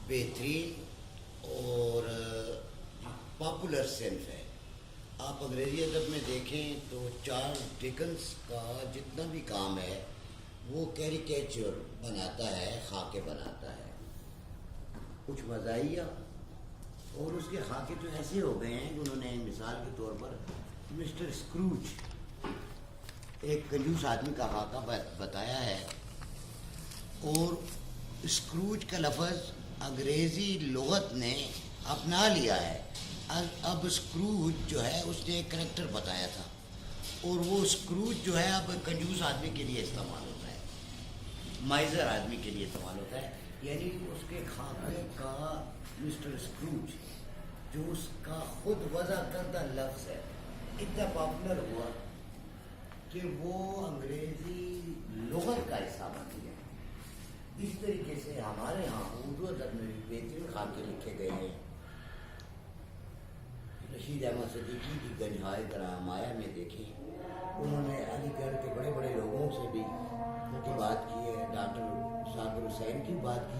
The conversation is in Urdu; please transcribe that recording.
بہترین اور پاپولر صنف ہے. آپ انگریزی ادب میں دیکھیں تو چارلز ڈکنس کا جتنا بھی کام ہے وہ کیریکیچر بناتا ہے، خاکے بناتا ہے، کچھ مزاحیہ، اور اس کے خاکے تو ایسے ہو گئے ہیں کہ انہوں نے مثال کے طور پر مسٹر اسکروج ایک کنجوس آدمی کا خاکہ بتایا ہے، اور اسکروج کا لفظ انگریزی لغت نے اپنا لیا ہے. اب اسکروج جو ہے اس نے ایک کریکٹر بتایا تھا، اور وہ اسکروج جو ہے اب کنجوس آدمی کے لیے استعمال ہوتا ہے، مائزر آدمی کے لیے استعمال ہوتا ہے. یعنی اس کے خاکے کا مسٹر اسکروج جو اس کا خود وضع کردہ لفظ ہے اتنا پاپولر ہوا کہ وہ انگریزی لغت کا حصہ بن گیا. اس طریقے سے ہمارے ہاں اردو ادب میں بھی بہترین خاکے لکھے گئے ہیں. رشید احمد صدیقی کی گنجہائے درا مایا میں دیکھیں، انہوں نے علی گڑھ کے بڑے بڑے لوگوں سے بھی ان کی بات کی ہے، ڈاکٹر ثاقب حسین کی بات کی ہے.